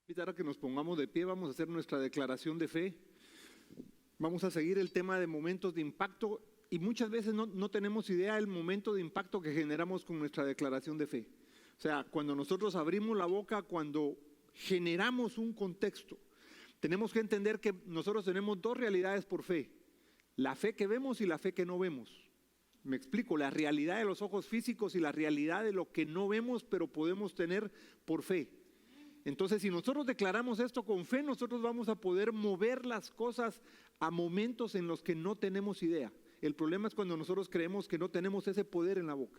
Invitar a que nos pongamos de pie, vamos a hacer nuestra declaración de fe. Vamos a seguir el tema de momentos de impacto y muchas veces no tenemos idea del momento de impacto que generamos con nuestra declaración de fe. O sea, cuando nosotros abrimos la boca, cuando generamos un contexto, tenemos que entender que nosotros tenemos dos realidades por fe: la fe que vemos y la fe que no vemos. Me explico, la realidad de los ojos físicos y la realidad de lo que no vemos, pero podemos tener por fe. Entonces, si nosotros declaramos esto con fe, nosotros vamos a poder mover las cosas a momentos en los que no tenemos idea. El problema es cuando nosotros creemos que no tenemos ese poder en la boca.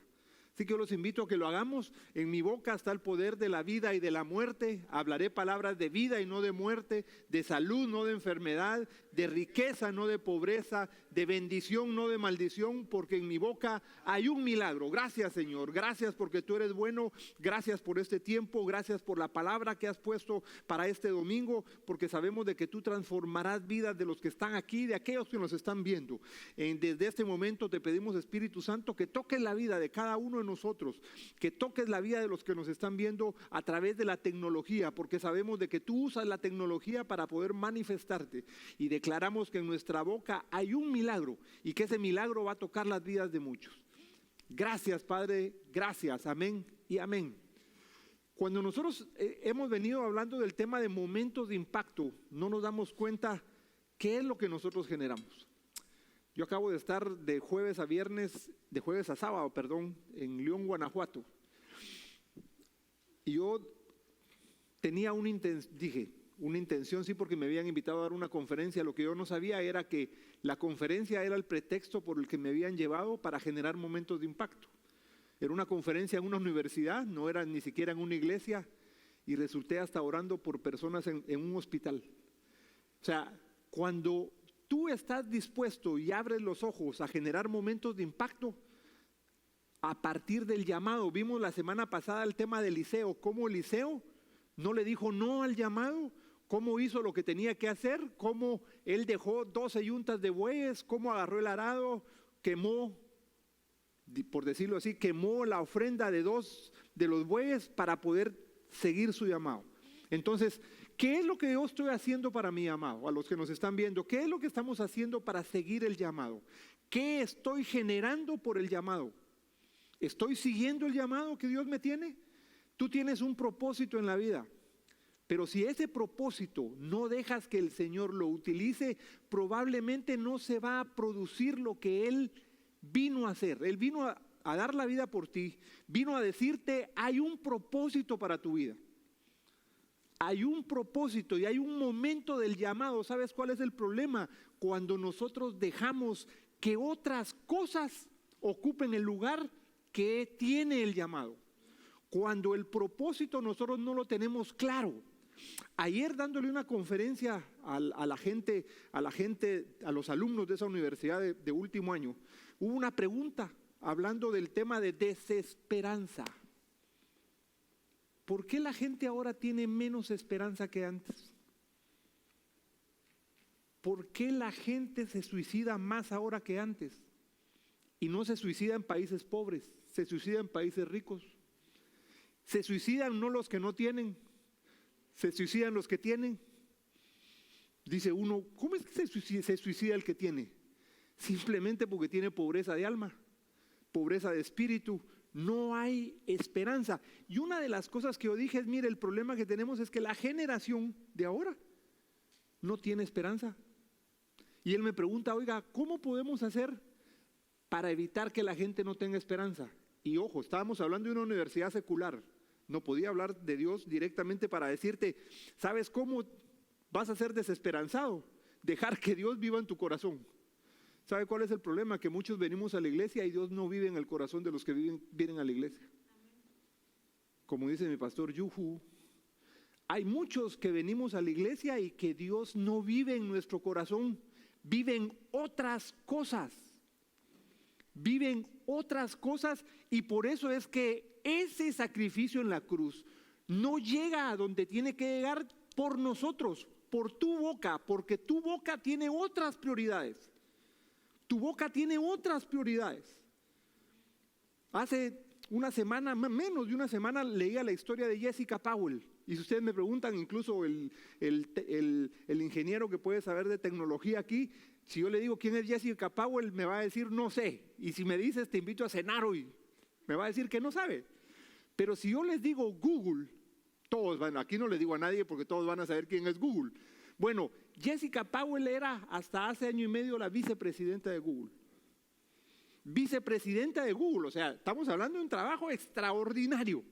Así que yo los invito a que lo hagamos. En mi boca está el poder de la vida y de la muerte. Hablaré palabras de vida y no de muerte, de salud, no de enfermedad, de riqueza, no de pobreza, de bendición, no de maldición, porque en mi boca hay un milagro. Gracias, Señor. Gracias porque tú eres bueno. Gracias por este tiempo. Gracias por la palabra que has puesto para este domingo, porque sabemos de que tú transformarás vidas de los que están aquí, de aquellos que nos están viendo. Desde este momento te pedimos, Espíritu Santo, que toques la vida de cada uno de nosotros, que toques la vida de los que nos están viendo a través de la tecnología, porque sabemos de que tú usas la tecnología para poder manifestarte, y declaramos que en nuestra boca hay un milagro y que ese milagro va a tocar las vidas de muchos. Gracias, Padre, gracias, amén y amén. Cuando nosotros hemos venido hablando del tema de momentos de impacto, no nos damos cuenta qué es lo que nosotros generamos. Yo acabo de estar de jueves a sábado, en León, Guanajuato. Y yo tenía una intención, sí, porque me habían invitado a dar una conferencia. Lo que yo no sabía era que la conferencia era el pretexto por el que me habían llevado para generar momentos de impacto. Era una conferencia en una universidad, no era ni siquiera en una iglesia, y resulté hasta orando por personas en un hospital. O sea, cuando tú estás dispuesto y abres los ojos a generar momentos de impacto a partir del llamado. Vimos la semana pasada el tema de Eliseo, cómo Eliseo no le dijo no al llamado, cómo hizo lo que tenía que hacer, cómo él dejó 12 yuntas de bueyes, cómo agarró el arado, quemó, por decirlo así, quemó la ofrenda de 2 de los bueyes para poder seguir su llamado. Entonces, ¿qué es lo que yo estoy haciendo para mi llamado? A los que nos están viendo, ¿qué es lo que estamos haciendo para seguir el llamado? ¿Qué estoy generando por el llamado? ¿Estoy siguiendo el llamado que Dios me tiene? Tú tienes un propósito en la vida, pero si ese propósito no dejas que el Señor lo utilice, probablemente no se va a producir lo que Él vino a hacer. Él vino a dar la vida por ti, vino a decirte, hay un propósito para tu vida. Hay un propósito y hay un momento del llamado. ¿Sabes cuál es el problema? Cuando nosotros dejamos que otras cosas ocupen el lugar que tiene el llamado. Cuando el propósito nosotros no lo tenemos claro. Ayer, dándole una conferencia a los alumnos de esa universidad de último año, hubo una pregunta hablando del tema de desesperanza. ¿Por qué la gente ahora tiene menos esperanza que antes? ¿Por qué la gente se suicida más ahora que antes? Y no se suicida en países pobres, se suicida en países ricos. Se suicidan no los que no tienen, se suicidan los que tienen. Dice uno, ¿cómo es que se suicida el que tiene? Simplemente porque tiene pobreza de alma, pobreza de espíritu. No hay esperanza. Y una de las cosas que yo dije es, mire, el problema que tenemos es que la generación de ahora no tiene esperanza. Y él me pregunta, oiga, ¿cómo podemos hacer para evitar que la gente no tenga esperanza? Y ojo, estábamos hablando de una universidad secular. No podía hablar de Dios directamente para decirte, ¿sabes cómo vas a ser desesperanzado? Dejar que Dios viva en tu corazón. ¿Sabe cuál es el problema? Que muchos venimos a la iglesia y Dios no vive en el corazón de los que vienen a la iglesia. Como dice mi pastor Yuhu, hay muchos que venimos a la iglesia y que Dios no vive en nuestro corazón. Viven otras cosas. Viven otras cosas, y por eso es que ese sacrificio en la cruz no llega a donde tiene que llegar por nosotros, por tu boca, porque tu boca tiene otras prioridades. Tu boca tiene otras prioridades. Hace una semana, menos de una semana, leía la historia de Jessica Powell. Y si ustedes me preguntan, incluso el ingeniero que puede saber de tecnología aquí, si yo le digo quién es Jessica Powell, me va a decir no sé. Y si me dices te invito a cenar hoy, me va a decir que no sabe. Pero si yo les digo Google, todos van, aquí no le digo a nadie porque todos van a saber quién es Google. Bueno, Jessica Powell era hasta hace año y medio la vicepresidenta de Google. Vicepresidenta de Google, o sea, estamos hablando de un trabajo extraordinario.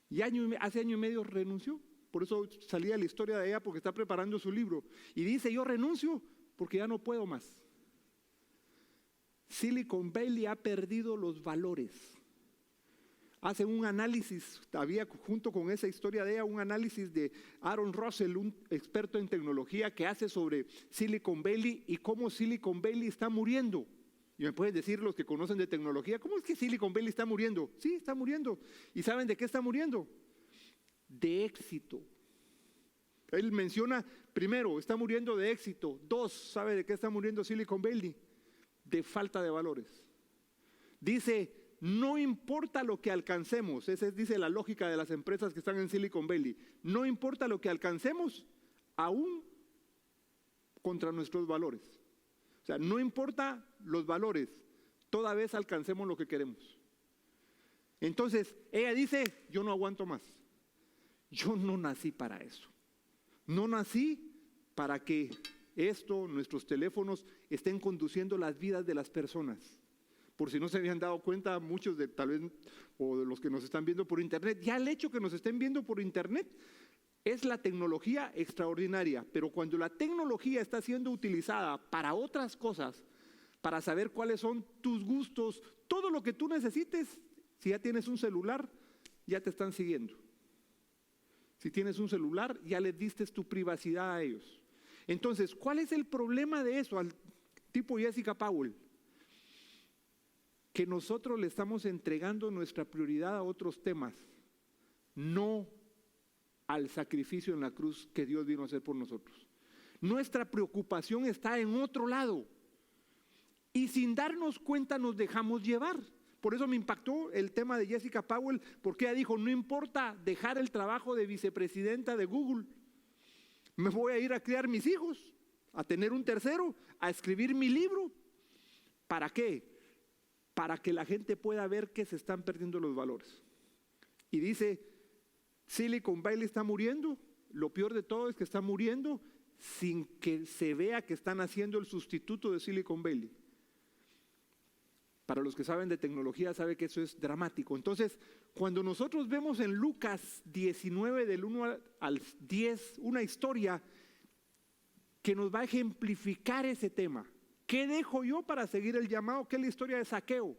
Y hace año y medio renunció. Por eso salía la historia de ella, porque está preparando su libro. Y dice, yo renuncio porque ya no puedo más. Silicon Valley ha perdido los valores. Hacen un análisis, había junto con esa historia de ella, un análisis de Aaron Russell, un experto en tecnología, que hace sobre Silicon Valley y cómo Silicon Valley está muriendo. Y me pueden decir los que conocen de tecnología, ¿cómo es que Silicon Valley está muriendo? Sí, está muriendo. ¿Y saben de qué está muriendo? De éxito. Él menciona, primero, está muriendo de éxito. Dos, ¿sabe de qué está muriendo Silicon Valley? De falta de valores. Dice, no importa lo que alcancemos, esa es, dice, la lógica de las empresas que están en Silicon Valley. No importa lo que alcancemos, aún contra nuestros valores. O sea, no importa los valores, toda vez alcancemos lo que queremos. Entonces, ella dice, yo no aguanto más. Yo no nací para eso. No nací para que nuestros teléfonos estén conduciendo las vidas de las personas. Por si no se habían dado cuenta, muchos de tal vez, o de los que nos están viendo por internet, ya el hecho que nos estén viendo por internet es la tecnología extraordinaria, pero cuando la tecnología está siendo utilizada para otras cosas, para saber cuáles son tus gustos, todo lo que tú necesites, si ya tienes un celular, ya te están siguiendo. Si tienes un celular, ya les diste tu privacidad a ellos. Entonces, ¿cuál es el problema de eso al tipo Jessica Powell? Que nosotros le estamos entregando nuestra prioridad a otros temas, no al sacrificio en la cruz que Dios vino a hacer por nosotros. Nuestra preocupación está en otro lado y sin darnos cuenta nos dejamos llevar. Por eso me impactó el tema de Jessica Powell, porque ella dijo, no importa dejar el trabajo de vicepresidenta de Google, me voy a ir a criar mis hijos, a tener un tercero, a escribir mi libro. ¿Para qué? Para que la gente pueda ver que se están perdiendo los valores. Y dice, Silicon Valley está muriendo, lo peor de todo es que está muriendo sin que se vea que están haciendo el sustituto de Silicon Valley. Para los que saben de tecnología, sabe que eso es dramático. Entonces, cuando nosotros vemos en Lucas 19, del 1 al 10, una historia que nos va a ejemplificar ese tema. ¿Qué dejo yo para seguir el llamado? ¿Qué es la historia de Zaqueo?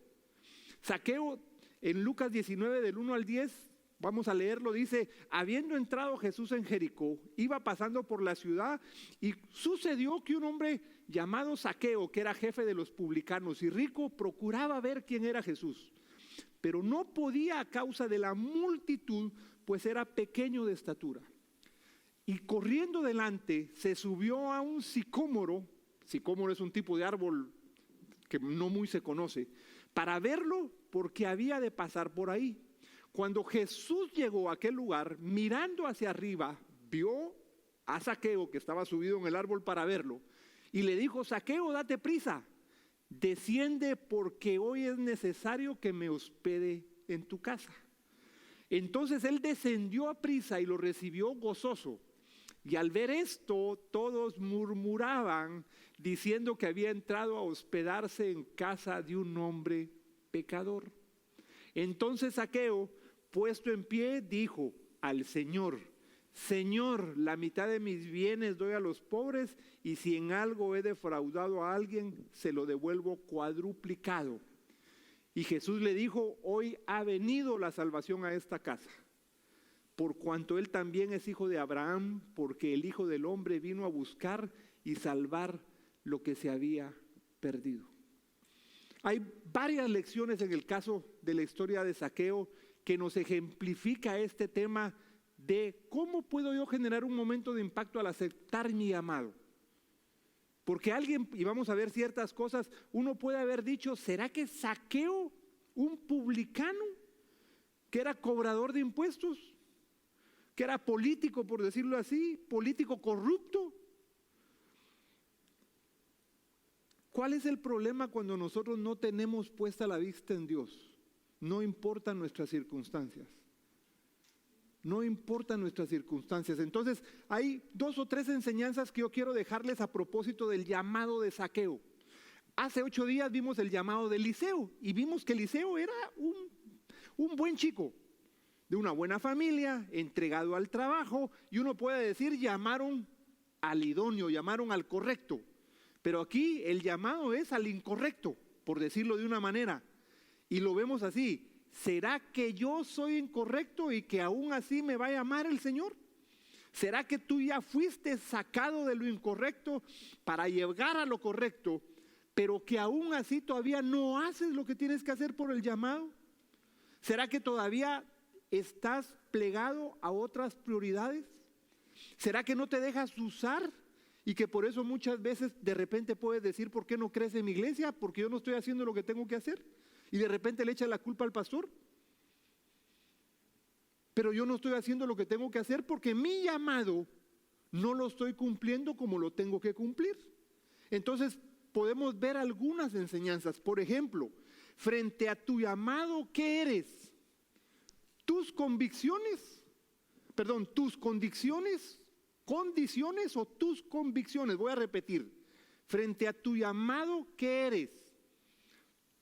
Zaqueo, en Lucas 19, del 1 al 10, vamos a leerlo, dice, habiendo entrado Jesús en Jericó, iba pasando por la ciudad y sucedió que un hombre llamado Zaqueo, que era jefe de los publicanos y rico, procuraba ver quién era Jesús, pero no podía a causa de la multitud, pues era pequeño de estatura. Y corriendo delante, se subió a un sicómoro. Sicómoro es un tipo de árbol que no muy se conoce, para verlo porque había de pasar por ahí. Cuando Jesús llegó a aquel lugar, mirando hacia arriba, vio a Zaqueo que estaba subido en el árbol para verlo y le dijo, Zaqueo, date prisa, desciende porque hoy es necesario que me hospede en tu casa. Entonces él descendió a prisa y lo recibió gozoso. Y al ver esto, todos murmuraban diciendo que había entrado a hospedarse en casa de un hombre pecador. Entonces Zaqueo, puesto en pie, dijo al Señor, Señor, la mitad de mis bienes doy a los pobres y si en algo he defraudado a alguien, se lo devuelvo cuadruplicado. Y Jesús le dijo, hoy ha venido la salvación a esta casa, por cuanto él también es hijo de Abraham, porque el Hijo del Hombre vino a buscar y salvar lo que se había perdido. Hay varias lecciones en el caso de la historia de Zaqueo que nos ejemplifica este tema de cómo puedo yo generar un momento de impacto al aceptar mi llamado. Porque alguien, y vamos a ver ciertas cosas, uno puede haber dicho, ¿será que Zaqueo un publicano que era cobrador de impuestos, que era político, por decirlo así, político corrupto. ¿Cuál es el problema cuando nosotros no tenemos puesta la vista en Dios? No importan nuestras circunstancias. No importan nuestras circunstancias. Entonces, hay 2 o 3 enseñanzas que yo quiero dejarles a propósito del llamado de Zaqueo. Hace 8 días vimos el llamado de Eliseo y vimos que Eliseo era un buen chico, de una buena familia, entregado al trabajo, y uno puede decir, llamaron al idóneo, llamaron al correcto. Pero aquí el llamado es al incorrecto, por decirlo de una manera. Y lo vemos así: ¿será que yo soy incorrecto y que aún así me va a llamar el Señor? ¿Será que tú ya fuiste sacado de lo incorrecto para llegar a lo correcto, pero que aún así todavía no haces lo que tienes que hacer por el llamado? ¿Será que todavía estás plegado a otras prioridades? ¿Será que no te dejas usar y que por eso muchas veces de repente puedes decir, ¿por qué no crees en mi iglesia? Porque yo no estoy haciendo lo que tengo que hacer. Y de repente le echas la culpa al pastor. Pero yo no estoy haciendo lo que tengo que hacer porque mi llamado no lo estoy cumpliendo como lo tengo que cumplir. Entonces podemos ver algunas enseñanzas. Por ejemplo, frente a tu llamado, ¿qué eres? Tus condiciones o tus convicciones. Voy a repetir: frente a tu llamado, ¿qué eres?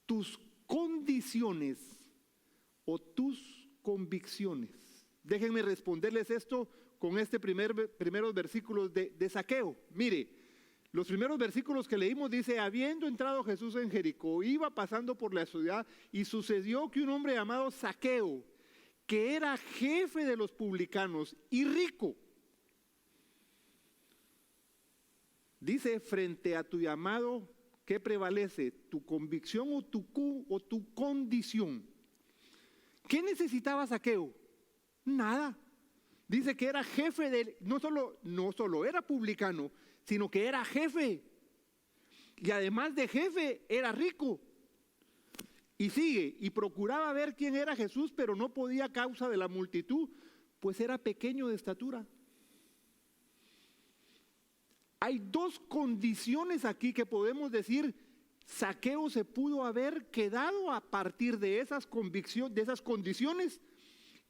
Tus condiciones o tus convicciones. Déjenme responderles esto con este primeros versículos de Zaqueo. Mire, los primeros versículos que leímos dice: habiendo entrado Jesús en Jericó, iba pasando por la ciudad, y sucedió que un hombre llamado Zaqueo, que era jefe de los publicanos y rico, dice, frente a tu llamado, ¿qué prevalece? ¿Tu convicción o tu condición? ¿Qué necesitaba Zaqueo? Nada. Dice que era jefe no solo era publicano, sino que era jefe. Y además de jefe, era rico. Y sigue, y procuraba ver quién era Jesús, pero no podía a causa de la multitud, pues era pequeño de estatura. Hay 2 condiciones aquí que podemos decir: Zaqueo se pudo haber quedado a partir de esas condiciones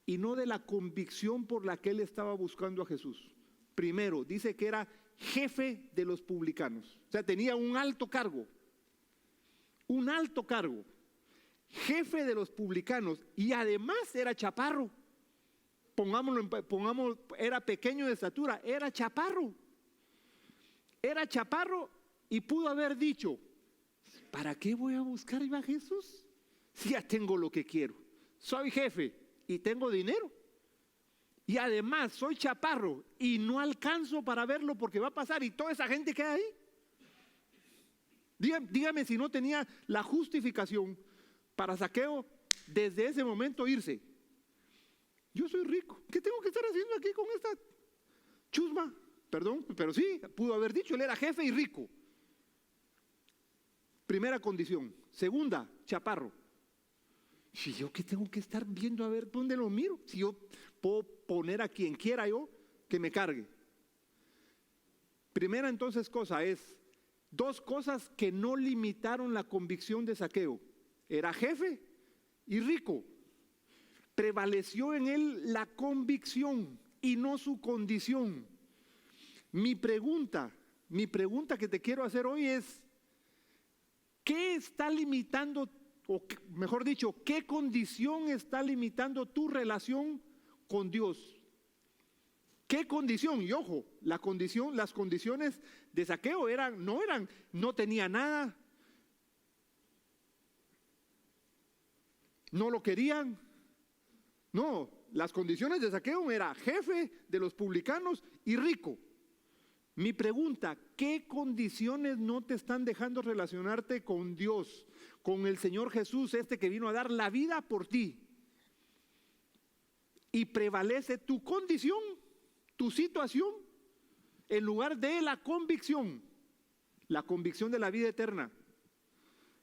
y no de la convicción por la que él estaba buscando a Jesús. Primero, dice que era jefe de los publicanos, o sea, tenía un alto cargo, jefe de los publicanos, y además era chaparro. Era pequeño de estatura, era chaparro y pudo haber dicho: ¿para qué voy a buscar a Jesús si ya tengo lo que quiero? Soy jefe y tengo dinero, y además soy chaparro y no alcanzo para verlo porque va a pasar y toda esa gente queda ahí. Dígame si no tenía la justificación para Zaqueo desde ese momento irse. Yo soy rico, ¿qué tengo que estar haciendo aquí con esta chusma? Perdón, pero sí, pudo haber dicho, él era jefe y rico. Primera condición. Segunda, chaparro. Si yo qué tengo que estar viendo a ver dónde lo miro, si yo puedo poner a quien quiera yo que me cargue. Primera entonces cosa es 2 cosas que no limitaron la convicción de Zaqueo. Era jefe y rico. Prevaleció en él la convicción y no su condición. Mi pregunta que te quiero hacer hoy es: ¿qué está limitando, o mejor dicho, qué condición está limitando tu relación con Dios? ¿Qué condición? Y ojo, las condiciones de Zaqueo no tenía nada, no lo querían. No, las condiciones de Zaqueo era jefe de los publicanos y rico. Mi pregunta: ¿qué condiciones no te están dejando relacionarte con Dios, con el Señor Jesús, que vino a dar la vida por ti? Y prevalece tu condición, tu situación, en lugar de la convicción de la vida eterna,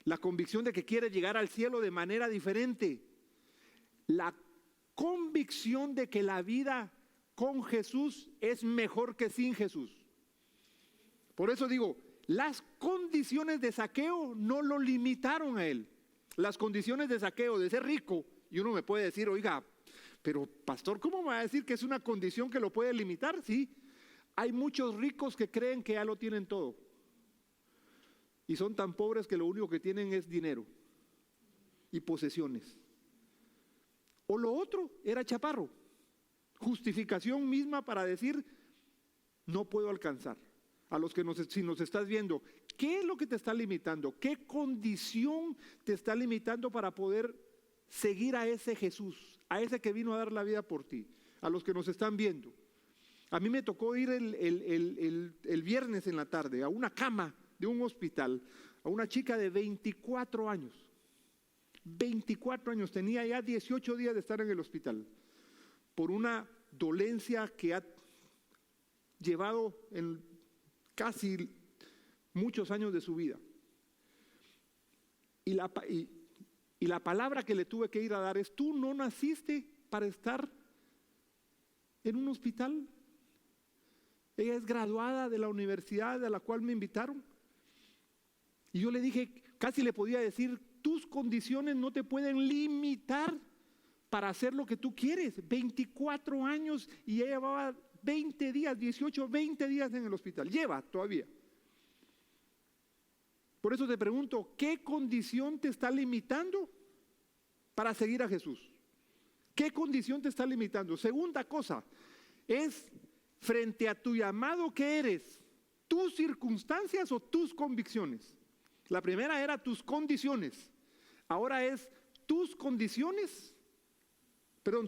La convicción de que quiere llegar al cielo de manera diferente. La convicción de que la vida con Jesús es mejor que sin Jesús. Por eso digo, las condiciones de Zaqueo no lo limitaron a él. Las condiciones de Zaqueo de ser rico, y uno me puede decir, oiga, pero pastor, ¿cómo me va a decir que es una condición que lo puede limitar? Sí, hay muchos ricos que creen que ya lo tienen todo. Y son tan pobres que lo único que tienen es dinero y posesiones. O lo otro era chaparro. Justificación misma para decir, no puedo alcanzar. A los que si nos estás viendo, ¿qué es lo que te está limitando? ¿Qué condición te está limitando para poder seguir a ese Jesús, a ese que vino a dar la vida por ti? A los que nos están viendo. A mí me tocó ir el viernes en la tarde a una cama de un hospital, a una chica de 24 años. 24 años, tenía ya 18 días de estar en el hospital por una dolencia que ha llevado en casi muchos años de su vida. Y la palabra que le tuve que ir a dar es: tú no naciste para estar en un hospital. Ella es graduada de la universidad a la cual me invitaron. Y yo le dije, casi le podía decir, tus condiciones no te pueden limitar para hacer lo que tú quieres. 24 años y ella llevaba 20 días, 18, 20 días en el hospital. Lleva todavía. Por eso te pregunto, ¿qué condición te está limitando para seguir a Jesús? ¿Qué condición te está limitando? Segunda cosa, es frente a tu llamado, ¿qué eres? ¿Tus circunstancias o tus convicciones? La primera era tus condiciones. Ahora es tus condiciones,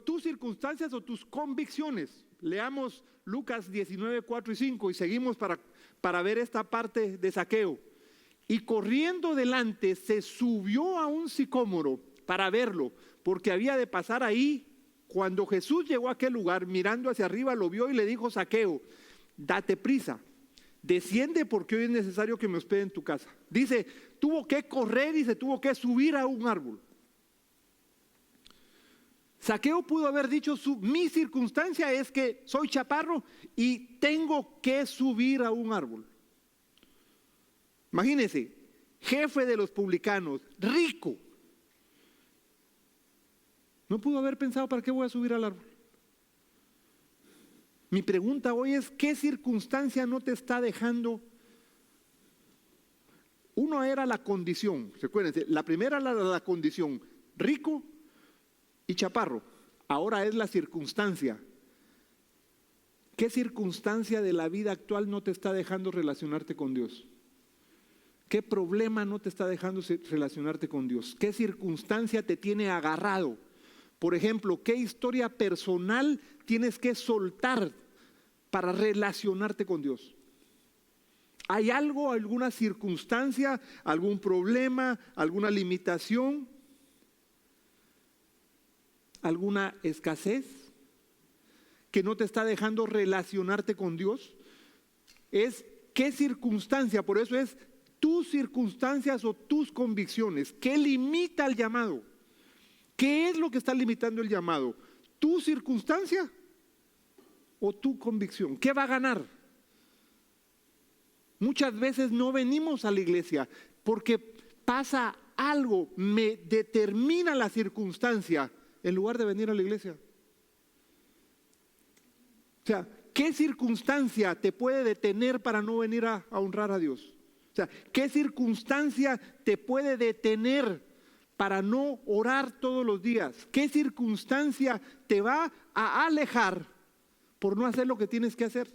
tus circunstancias o tus convicciones. Leamos Lucas 19, 4 y 5 y seguimos para ver esta parte de Zaqueo. Y corriendo delante se subió a un sicómoro para verlo, porque había de pasar ahí. Cuando Jesús llegó a aquel lugar, mirando hacia arriba, lo vio y le dijo: Zaqueo, date prisa, desciende porque hoy es necesario que me hospede en tu casa. Dice, tuvo que correr y se tuvo que subir a un árbol. Zaqueo pudo haber dicho, mi circunstancia es que soy chaparro y tengo que subir a un árbol. Imagínense, jefe de los publicanos, rico. No pudo haber pensado, ¿para qué voy a subir al árbol? Mi pregunta hoy es, ¿qué circunstancia no te está dejando? Uno era la condición, recuérdense, la primera era la condición, rico y chaparro. Ahora es la circunstancia. ¿Qué circunstancia de la vida actual no te está dejando relacionarte con Dios? ¿Qué problema no te está dejando relacionarte con Dios? ¿Qué circunstancia te tiene agarrado? Por ejemplo, ¿qué historia personal tienes que soltar para relacionarte con Dios? ¿Hay algo, alguna circunstancia, algún problema, alguna limitación, alguna escasez que no te está dejando relacionarte con Dios? Es qué circunstancia, por eso es tus circunstancias o tus convicciones. ¿Qué limita el llamado? ¿Qué es lo que está limitando el llamado? ¿Tu circunstancia o tu convicción? ¿Qué va a ganar? Muchas veces no venimos a la iglesia porque pasa algo, me determina la circunstancia en lugar de venir a la iglesia. O sea, ¿qué circunstancia te puede detener para no venir a honrar a Dios? O sea, ¿qué circunstancia te puede detener para no orar todos los días? ¿Qué circunstancia te va a alejar por no hacer lo que tienes que hacer?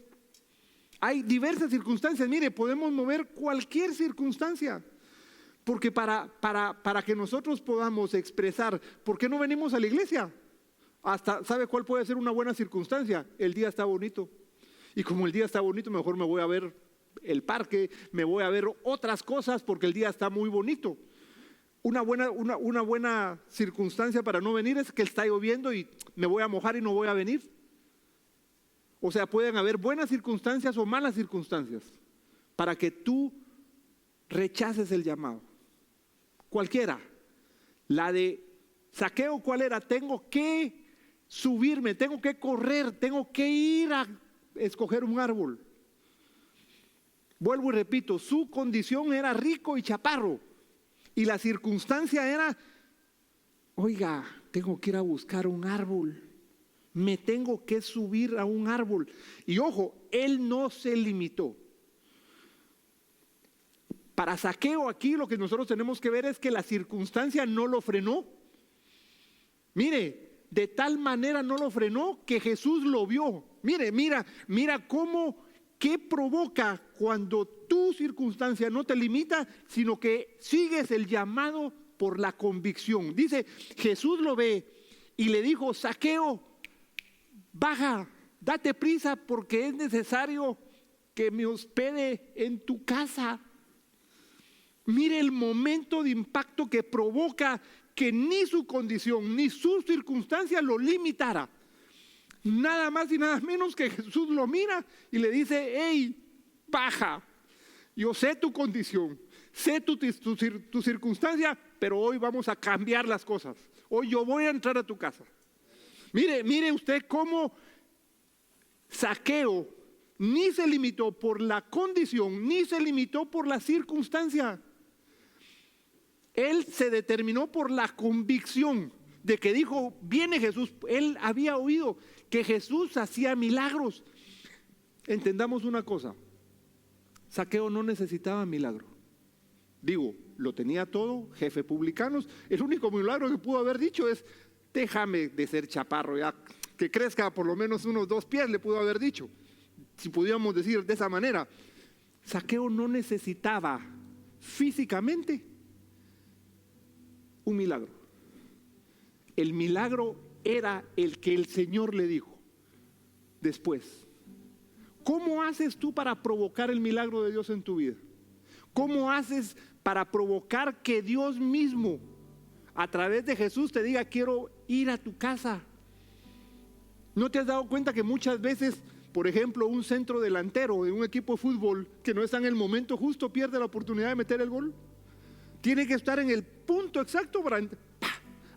Hay diversas circunstancias. Mire, podemos mover cualquier circunstancia. Porque para que nosotros podamos expresar, ¿por qué no venimos a la iglesia? Hasta, ¿sabe cuál puede ser una buena circunstancia? El día está bonito. Y como el día está bonito, mejor me voy a ver el parque, me voy a ver otras cosas porque el día está muy bonito. Una buena circunstancia para no venir es que está lloviendo y me voy a mojar y no voy a venir. O sea, pueden haber buenas circunstancias o malas circunstancias para que tú rechaces el llamado. cualquiera. La de Zaqueo, ¿cuál era? Tengo que subirme, tengo que correr, tengo que ir a escoger un árbol. Vuelvo y repito, su condición era rico y chaparro. Y la circunstancia era, oiga, tengo que ir a buscar un árbol. Me tengo que subir a un árbol. Y ojo, él no se limitó. Para Zaqueo aquí lo que nosotros tenemos que ver es que la circunstancia no lo frenó. Mire, de tal manera no lo frenó que Jesús lo vio. Mira cómo, qué provoca cuando tu circunstancia no te limita, sino que sigues el llamado por la convicción. Dice, Jesús lo ve y le dijo, Zaqueo, baja, date prisa porque es necesario que me hospede en tu casa. Mire el momento de impacto que provoca que ni su condición ni su circunstancia lo limitara. Nada más y nada menos que Jesús lo mira y le dice, hey, baja, yo sé tu condición, sé tu circunstancia, pero hoy vamos a cambiar las cosas. Hoy yo voy a entrar a tu casa. Mire usted cómo Zaqueo ni se limitó por la condición, ni se limitó por la circunstancia. Él se determinó por la convicción de que dijo, viene Jesús. Él había oído que Jesús hacía milagros. Entendamos una cosa, Zaqueo no necesitaba milagro. Digo, lo tenía todo, jefe publicanos. El único milagro que pudo haber dicho es, déjame de ser chaparro, ya que crezca por lo menos unos 2 pies, le pudo haber dicho, si pudiéramos decir de esa manera. Zaqueo no necesitaba físicamente un milagro. El milagro era el que el Señor le dijo después. ¿Cómo haces tú para provocar el milagro de Dios en tu vida? ¿Cómo haces para provocar que Dios mismo a través de Jesús te diga, quiero ir a tu casa? ¿No te has dado cuenta que muchas veces, por ejemplo, un centro delantero de un equipo de fútbol que no está en el momento justo pierde la oportunidad de meter el gol? Tiene que estar en el punto exacto para...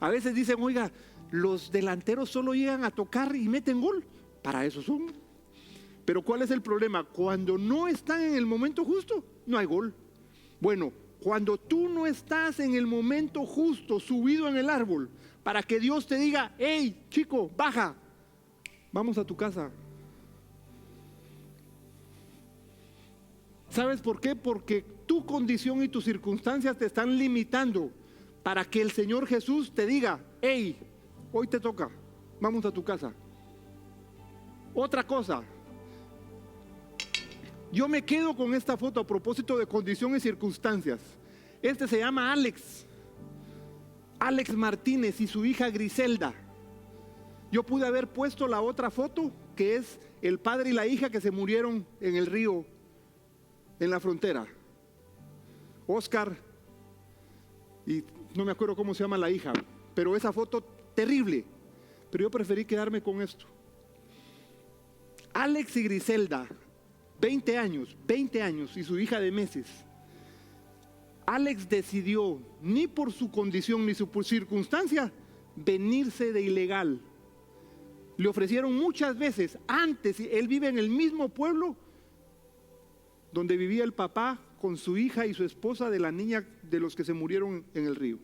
A veces dicen, oiga, los delanteros solo llegan a tocar y meten gol. Para eso son. Pero ¿cuál es el problema? Cuando no están en el momento justo, no hay gol. Bueno, cuando tú no estás en el momento justo, subido en el árbol, para que Dios te diga, hey, chico, baja, vamos a tu casa. ¿Sabes por qué? Porque tu condición y tus circunstancias te están limitando para que el Señor Jesús te diga, hey, hoy te toca, vamos a tu casa. Otra cosa, yo me quedo con esta foto a propósito de condición y circunstancias. Este se llama Alex Martínez y su hija Griselda. Yo pude haber puesto la otra foto, que es el padre y la hija que se murieron en el río, en la frontera. Oscar, y no me acuerdo cómo se llama la hija, pero esa foto terrible. Pero yo preferí quedarme con esto. Alex y Griselda, 20 años y su hija de meses. Alex decidió, ni por su condición ni su circunstancia, venirse de ilegal. Le ofrecieron muchas veces, antes, él vive en el mismo pueblo donde vivía el papá con su hija y su esposa de la niña de los que se murieron en el río.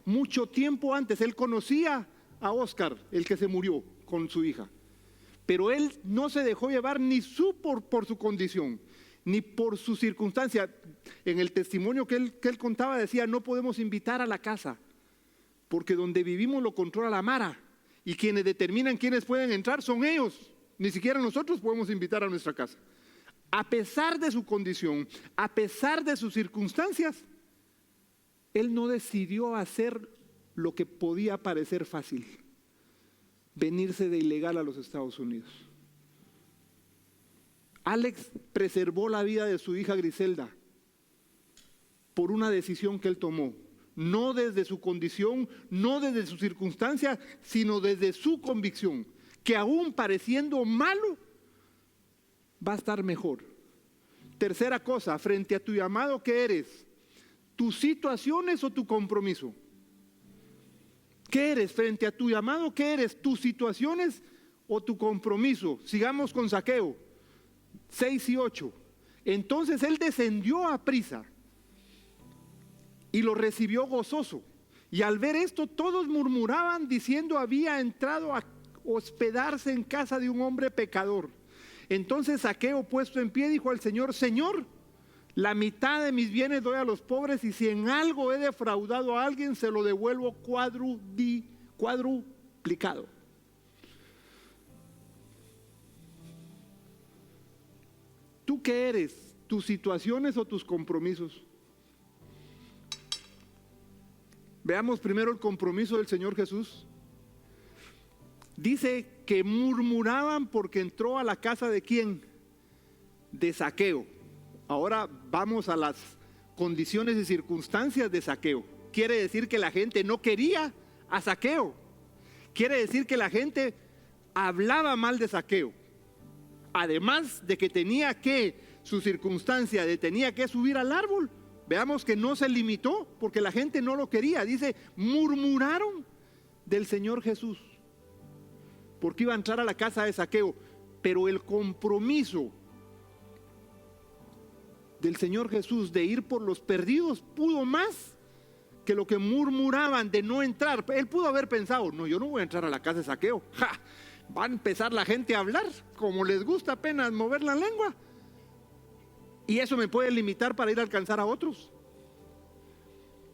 Mucho tiempo antes, él conocía a Oscar, el que se murió con su hija. Pero él no se dejó llevar ni por su condición, ni por su circunstancia. En el testimonio que él contaba decía, no podemos invitar a la casa, porque donde vivimos lo controla la Mara, y quienes determinan quiénes pueden entrar son ellos. Ni siquiera nosotros podemos invitar a nuestra casa. A pesar de su condición, a pesar de sus circunstancias, él no decidió hacer lo que podía parecer fácil: venirse de ilegal a los Estados Unidos. Alex preservó la vida de su hija Griselda por una decisión que él tomó, no desde su condición, no desde su circunstancia, sino desde su convicción, que aún pareciendo malo, va a estar mejor. Tercera cosa, frente a tu llamado que eres, ¿Tus situaciones o tu compromiso? ¿Qué eres frente a tu llamado? ¿Qué eres? ¿Tus situaciones o tu compromiso? Sigamos con Zaqueo, 6 y 8. Entonces él descendió a prisa y lo recibió gozoso. Y al ver esto, todos murmuraban diciendo: había entrado a hospedarse en casa de un hombre pecador. Entonces Zaqueo, puesto en pie, dijo al Señor: Señor, la mitad de mis bienes doy a los pobres, y si en algo he defraudado a alguien, se lo devuelvo cuadruplicado. ¿Tú qué eres? ¿Tus situaciones o tus compromisos? Veamos primero el compromiso del Señor Jesús. Dice que murmuraban porque entró a la casa de ¿quién? De Zaqueo. Ahora vamos a las condiciones y circunstancias de Zaqueo. Quiere decir que la gente no quería a Zaqueo. Quiere decir que la gente hablaba mal de Zaqueo. Además de que su circunstancia tenía que subir al árbol. Veamos que no se limitó porque la gente no lo quería. Dice, murmuraron del Señor Jesús porque iba a entrar a la casa de Zaqueo. Pero el compromiso del Señor Jesús de ir por los perdidos pudo más que lo que murmuraban de no entrar. Él pudo haber pensado: no, yo no voy a entrar a la casa de Zaqueo. Va a empezar la gente a hablar como les gusta apenas mover la lengua. Y eso me puede limitar para ir a alcanzar a otros.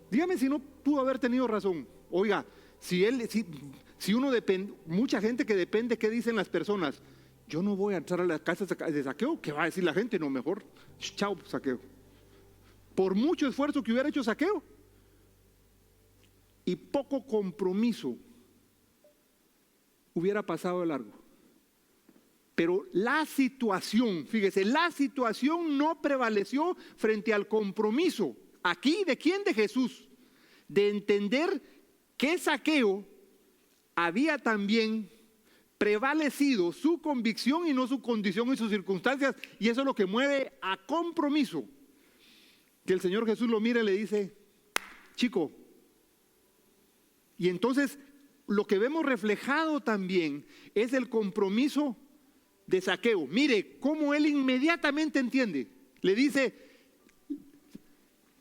Dígame si no pudo haber tenido razón. Oiga, si uno depende, mucha gente que depende, ¿qué dicen las personas? Yo no voy a entrar a la casa de Zaqueo. ¿Qué va a decir la gente? No, mejor, chao, Zaqueo. Por mucho esfuerzo que hubiera hecho Zaqueo y poco compromiso, hubiera pasado de largo. Pero la situación, fíjese, la situación no prevaleció frente al compromiso. Aquí, ¿de quién? De Jesús. De entender que Zaqueo había también prevalecido su convicción y no su condición y sus circunstancias. Y eso es lo que mueve a compromiso. Que el Señor Jesús lo mira y le dice: chico. Y entonces lo que vemos reflejado también es el compromiso de Zaqueo. Mire cómo él inmediatamente entiende. Le dice: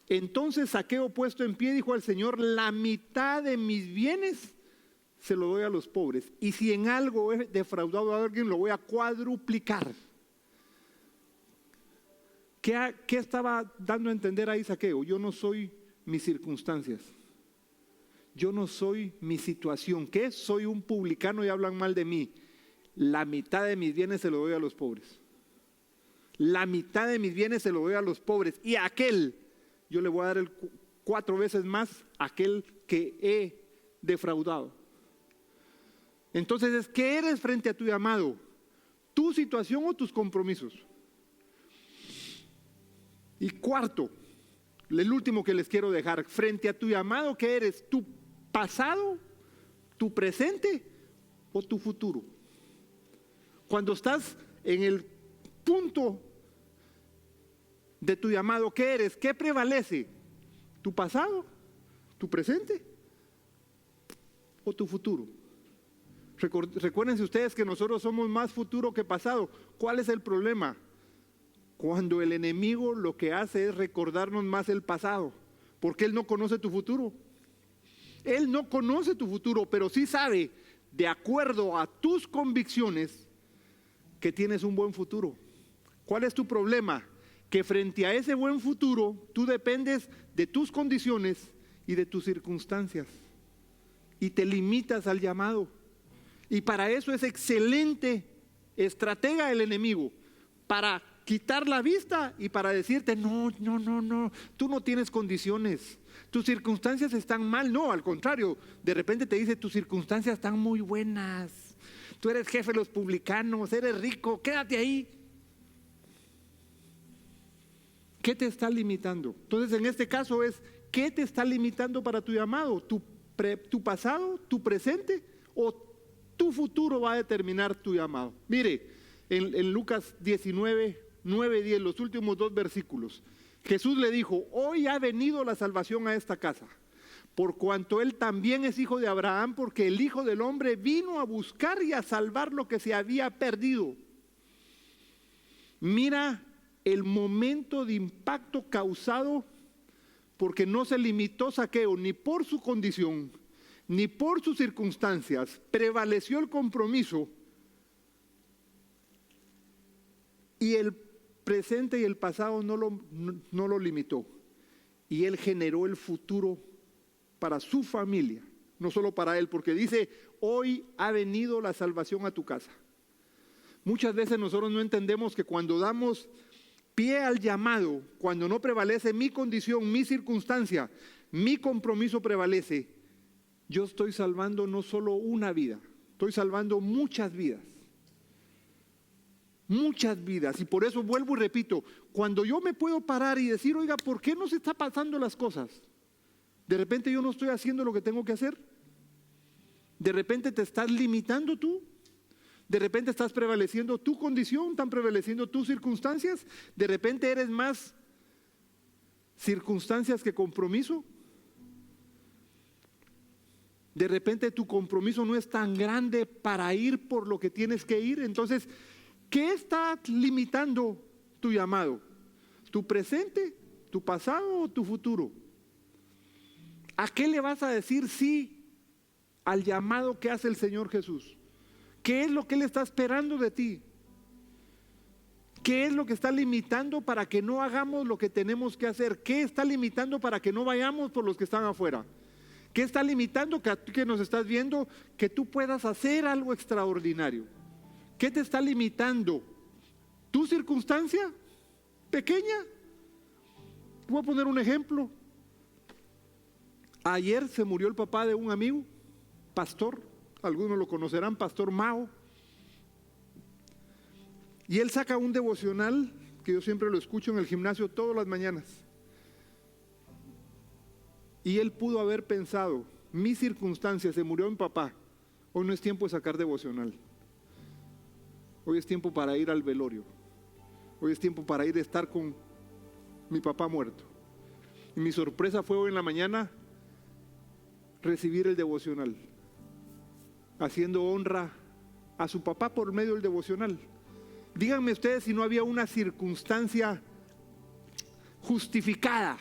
entonces Zaqueo, puesto en pie, dijo al Señor: la mitad de mis bienes se lo doy a los pobres, y si en algo he defraudado a alguien, lo voy a cuadruplicar. ¿Qué estaba dando a entender ahí Zaqueo? Yo no soy mis circunstancias, yo no soy mi situación. ¿Qué? Soy un publicano y hablan mal de mí. La mitad de mis bienes se lo doy a los pobres. La mitad de mis bienes se lo doy a los pobres. Y a aquel, yo le voy a dar 4 veces más a aquel que he defraudado. Entonces, ¿qué eres frente a tu llamado? ¿Tu situación o tus compromisos? Y cuarto, el último que les quiero dejar, frente a tu llamado, ¿qué eres? ¿Tu pasado, tu presente o tu futuro? Cuando estás en el punto de tu llamado, ¿qué eres? ¿Qué prevalece? ¿Tu pasado, tu presente o tu futuro? Recuérdense ustedes que nosotros somos más futuro que pasado. ¿Cuál es el problema? Cuando el enemigo lo que hace es recordarnos más el pasado, porque él no conoce tu futuro. Él no conoce tu futuro, pero sí sabe, de acuerdo a tus convicciones, que tienes un buen futuro. ¿Cuál es tu problema? Que frente a ese buen futuro, tú dependes de tus condiciones y de tus circunstancias, y te limitas al llamado. Y para eso es excelente estratega el enemigo, para quitar la vista y para decirte: no, tú no tienes condiciones, tus circunstancias están mal. No, al contrario, de repente te dice: tus circunstancias están muy buenas, tú eres jefe de los publicanos, eres rico, quédate ahí. ¿Qué te está limitando? Entonces, en este caso es: ¿qué te está limitando para tu llamado? ¿Tu pasado, tu presente o tu futuro va a determinar tu llamado? Mire, en Lucas 19, 9 y 10, los últimos 2 versículos, Jesús le dijo: hoy ha venido la salvación a esta casa, por cuanto él también es hijo de Abraham, porque el Hijo del Hombre vino a buscar y a salvar lo que se había perdido. Mira el momento de impacto causado, porque no se limitó Zaqueo ni por su condición, ni por sus circunstancias. Prevaleció el compromiso, y el presente y el pasado no lo limitó. Y él generó el futuro para su familia, no solo para él, porque dice: hoy ha venido la salvación a tu casa. Muchas veces nosotros no entendemos que cuando damos pie al llamado, cuando no prevalece mi condición, mi circunstancia, mi compromiso prevalece, yo estoy salvando no solo una vida, estoy salvando muchas vidas. Muchas vidas. Y por eso vuelvo y repito, cuando yo me puedo parar y decir: oiga, ¿por qué no se está pasando las cosas? De repente yo no estoy haciendo lo que tengo que hacer. De repente te estás limitando tú. De repente estás prevaleciendo tu condición, están prevaleciendo tus circunstancias. De repente eres más circunstancias que compromiso. De repente tu compromiso no es tan grande para ir por lo que tienes que ir. Entonces, ¿qué está limitando tu llamado? ¿Tu presente, tu pasado o tu futuro? ¿A qué le vas a decir sí al llamado que hace el Señor Jesús? ¿Qué es lo que Él está esperando de ti? ¿Qué es lo que está limitando para que no hagamos lo que tenemos que hacer? ¿Qué está limitando para que no vayamos por los que están afuera? ¿Qué está limitando que nos estás viendo que tú puedas hacer algo extraordinario? ¿Qué te está limitando? ¿Tu circunstancia pequeña? Voy a poner un ejemplo. Ayer se murió el papá de un amigo, pastor, algunos lo conocerán, Pastor Mao. Y él saca un devocional que yo siempre lo escucho en el gimnasio todas las mañanas. Y él pudo haber pensado: mi circunstancia, se murió mi papá, hoy no es tiempo de sacar devocional. Hoy es tiempo para ir al velorio. Hoy es tiempo para ir a estar con mi papá muerto. Y mi sorpresa fue hoy en la mañana recibir el devocional, haciendo honra a su papá por medio del devocional. Díganme ustedes si no había una circunstancia justificada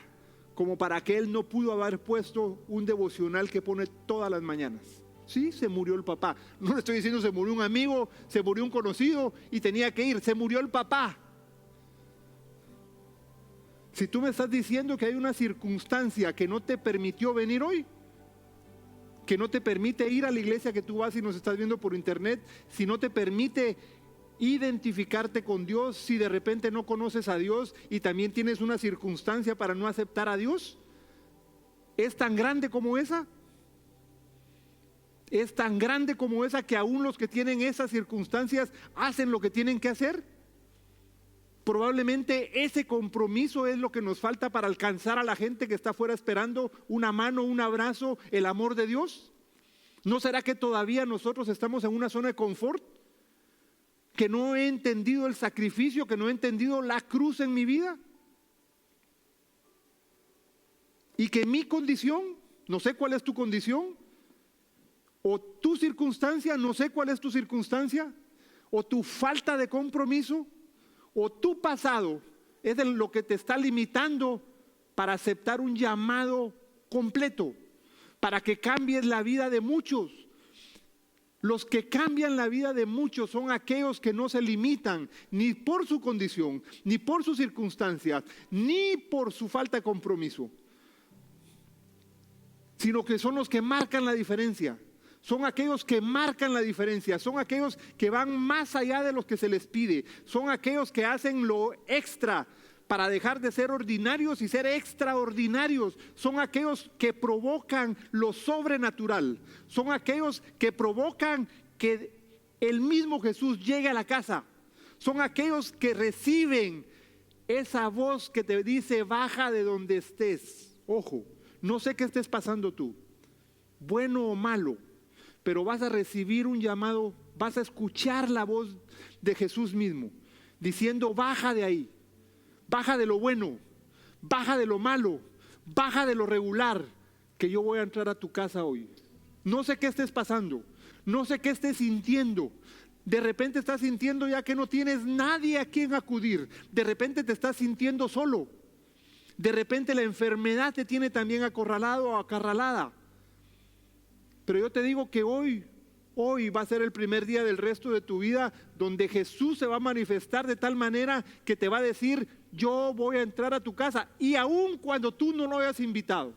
como para que él no pudo haber puesto un devocional que pone todas las mañanas. Sí, se murió el papá. No le estoy diciendo se murió un amigo, se murió un conocido y tenía que ir. Se murió el papá. Si tú me estás diciendo que hay una circunstancia que no te permitió venir hoy, que no te permite ir a la iglesia que tú vas y nos estás viendo por internet, si no te permite identificarte con Dios, si de repente no conoces a Dios y también tienes una circunstancia para no aceptar a Dios, ¿es tan grande como esa? ¿Es tan grande como esa que aún los que tienen esas circunstancias hacen lo que tienen que hacer? Probablemente ese compromiso es lo que nos falta para alcanzar a la gente que está afuera esperando una mano, un abrazo, el amor de Dios. ¿No será que todavía nosotros estamos en una zona de confort? Que no he entendido el sacrificio, que no he entendido la cruz en mi vida. Y que mi condición, no sé cuál es tu condición, o tu circunstancia, no sé cuál es tu circunstancia, o tu falta de compromiso, o tu pasado es lo que te está limitando para aceptar un llamado completo, para que cambies la vida de muchos. Los que cambian la vida de muchos son aquellos que no se limitan ni por su condición, ni por sus circunstancias, ni por su falta de compromiso, sino que son los que marcan la diferencia. Son aquellos que marcan la diferencia, son aquellos que van más allá de lo que se les pide, son aquellos que hacen lo extra para dejar de ser ordinarios y ser extraordinarios, son aquellos que provocan lo sobrenatural, son aquellos que provocan que el mismo Jesús llegue a la casa, son aquellos que reciben esa voz que te dice: baja de donde estés. Ojo, no sé qué estés pasando tú, bueno o malo, pero vas a recibir un llamado, vas a escuchar la voz de Jesús mismo, diciendo: baja de ahí, baja de lo bueno, baja de lo malo, baja de lo regular, que yo voy a entrar a tu casa hoy. No sé qué estés pasando, no sé qué estés sintiendo. De repente estás sintiendo ya que no tienes nadie a quien acudir. De repente te estás sintiendo solo. De repente la enfermedad te tiene también acorralado o acarralada. Pero yo te digo que hoy va a ser el primer día del resto de tu vida donde Jesús se va a manifestar de tal manera que te va a decir: yo voy a entrar a tu casa, y aun cuando tú no lo hayas invitado.